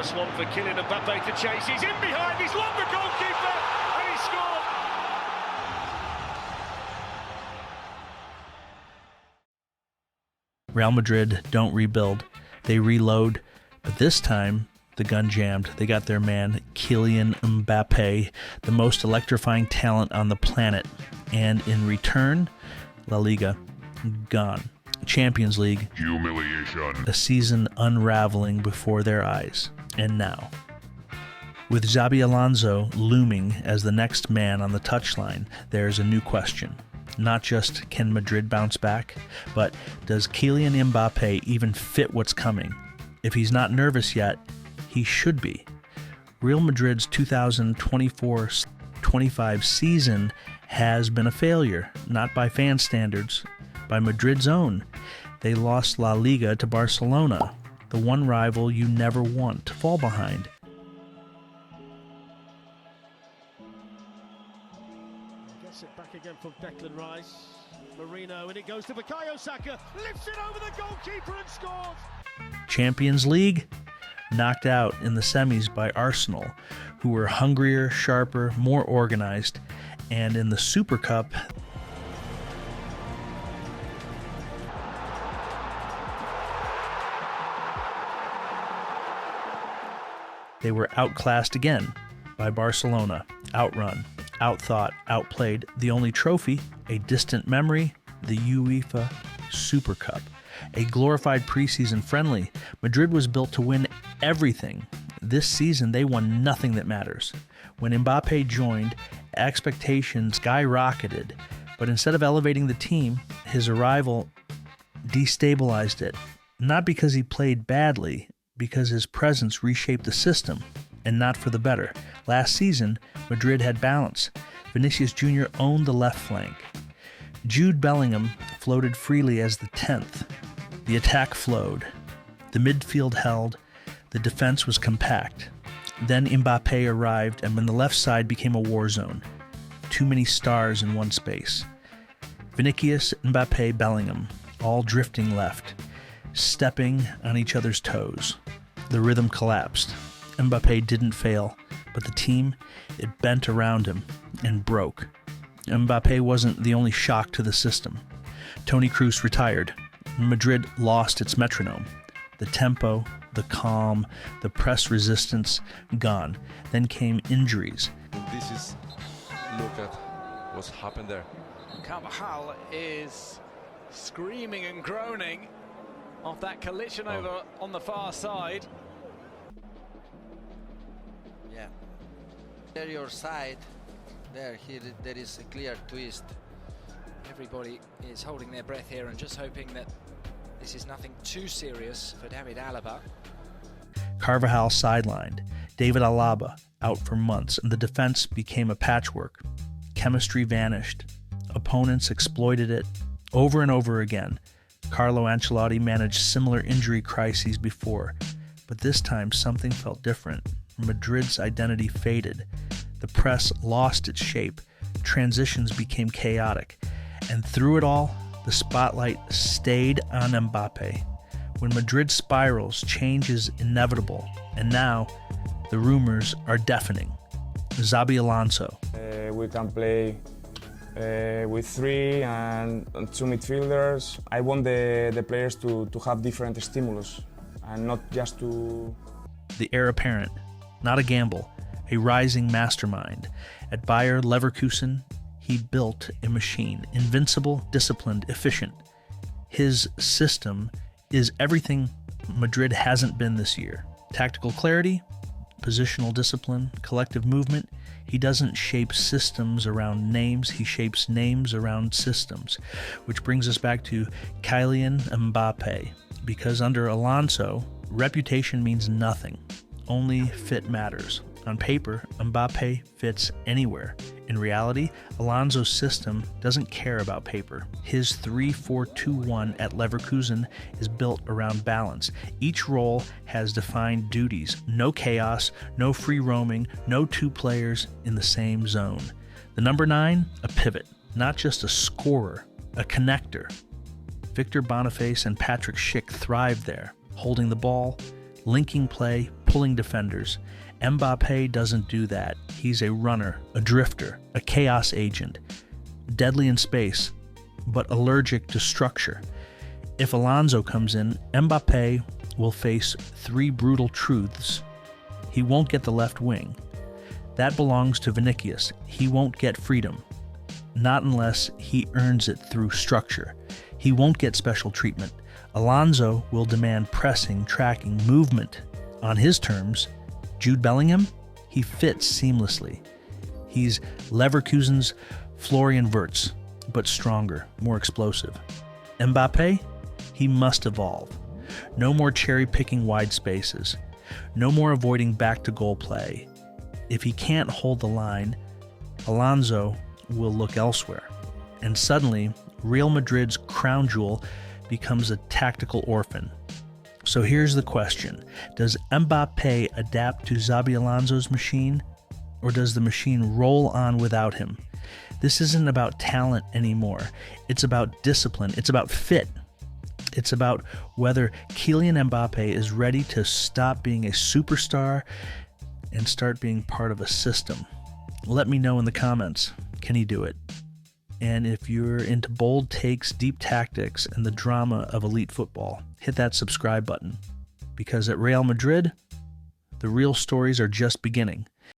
That's one for Kylian Mbappe to chase. He's in behind, he's long the goalkeeper, and he scored! Real Madrid don't rebuild, they reload, but this time the gun jammed. They got their man, Kylian Mbappe, the most electrifying talent on the planet, and in return, La Liga, gone. Champions League, humiliation. A season unraveling before their eyes. And now, with Xabi Alonso looming as the next man on the touchline, there's a new question. Not just can Madrid bounce back, but does Kylian Mbappe even fit what's coming? If he's not nervous yet, he should be. Real Madrid's 2024-25 season has been a failure, not by fan standards, by Madrid's own. They lost La Liga to Barcelona, the one rival you never want to fall behind. Gets it back again from Declan Rice. Marino, and it goes to Bukayo Saka, lifts it over the goalkeeper and scores! Champions League, knocked out in the semis by Arsenal, who were hungrier, sharper, more organized, and in the Super Cup, they were outclassed again by Barcelona, outrun, outthought, outplayed. The only trophy, a distant memory, the UEFA Super Cup. A glorified preseason friendly. Madrid was built to win everything. This season, they won nothing that matters. When Mbappe joined, expectations skyrocketed, but instead of elevating the team, his arrival destabilized it. Not because he played badly, because his presence reshaped the system, and not for the better. Last season, Madrid had balance. Vinicius Jr. owned the left flank. Jude Bellingham floated freely as the 10th. The attack flowed. The midfield held. The defense was compact. Then Mbappe arrived, and when the left side became a war zone. Too many stars in one space. Vinicius, Mbappe, Bellingham, all drifting left, stepping on each other's toes. The rhythm collapsed. Mbappe didn't fail, but the team, it bent around him and broke. Mbappe wasn't the only shock to the system. Toni Kroos retired. Madrid lost its metronome. The tempo, the calm, the press resistance, gone. Then came injuries. This is, look at what's happened there. Carvajal is screaming and groaning off that collision over on the far side. Yeah. Interior side, there is a clear twist. Everybody is holding their breath here and just hoping that this is nothing too serious for David Alaba. Carvajal sidelined. David Alaba out for months, and the defense became a patchwork. Chemistry vanished. Opponents exploited it over and over again. Carlo Ancelotti managed similar injury crises before, but this time something felt different. Madrid's identity faded. The press lost its shape. Transitions became chaotic. And through it all, the spotlight stayed on Mbappe. When Madrid spirals, change is inevitable. And now, the rumors are deafening. Xabi Alonso. We can play with 3 and 2 midfielders. I want the players to have different stimulus and not just to... The heir apparent, not a gamble, a rising mastermind. At Bayer Leverkusen, he built a machine, invincible, disciplined, efficient. His system is everything Madrid hasn't been this year. Tactical clarity, positional discipline, collective movement. He doesn't shape systems around names, he shapes names around systems. Which brings us back to Kylian Mbappe. Because under Alonso, reputation means nothing. Only fit matters. On paper, Mbappe fits anywhere. In reality, Alonso's system doesn't care about paper. His 3-4-2-1 at Leverkusen is built around balance. Each role has defined duties. No chaos, no free roaming, no 2 players in the same zone. The number 9, a pivot, not just a scorer, a connector. Victor Boniface and Patrick Schick thrive there, holding the ball, linking play, pulling defenders. Mbappe doesn't do that. He's a runner, a drifter, a chaos agent, deadly in space, but allergic to structure. If Alonso comes in, Mbappe will face 3 brutal truths. He won't get the left wing. That belongs to Vinicius. He won't get freedom. Not unless he earns it through structure. He won't get special treatment. Alonso will demand pressing, tracking, movement on his terms. Jude Bellingham, he fits seamlessly. He's Leverkusen's Florian Wirtz, but stronger, more explosive. Mbappe, he must evolve. No more cherry-picking wide spaces. No more avoiding back-to-goal play. If he can't hold the line, Alonso will look elsewhere. And suddenly, Real Madrid's crown jewel becomes a tactical orphan. So here's the question. Does Mbappe adapt to Xabi Alonso's machine, or does the machine roll on without him? This isn't about talent anymore. It's about discipline. It's about fit. It's about whether Kylian Mbappe is ready to stop being a superstar and start being part of a system. Let me know in the comments. Can he do it? And if you're into bold takes, deep tactics, and the drama of elite football, hit that subscribe button. Because at Real Madrid, the real stories are just beginning.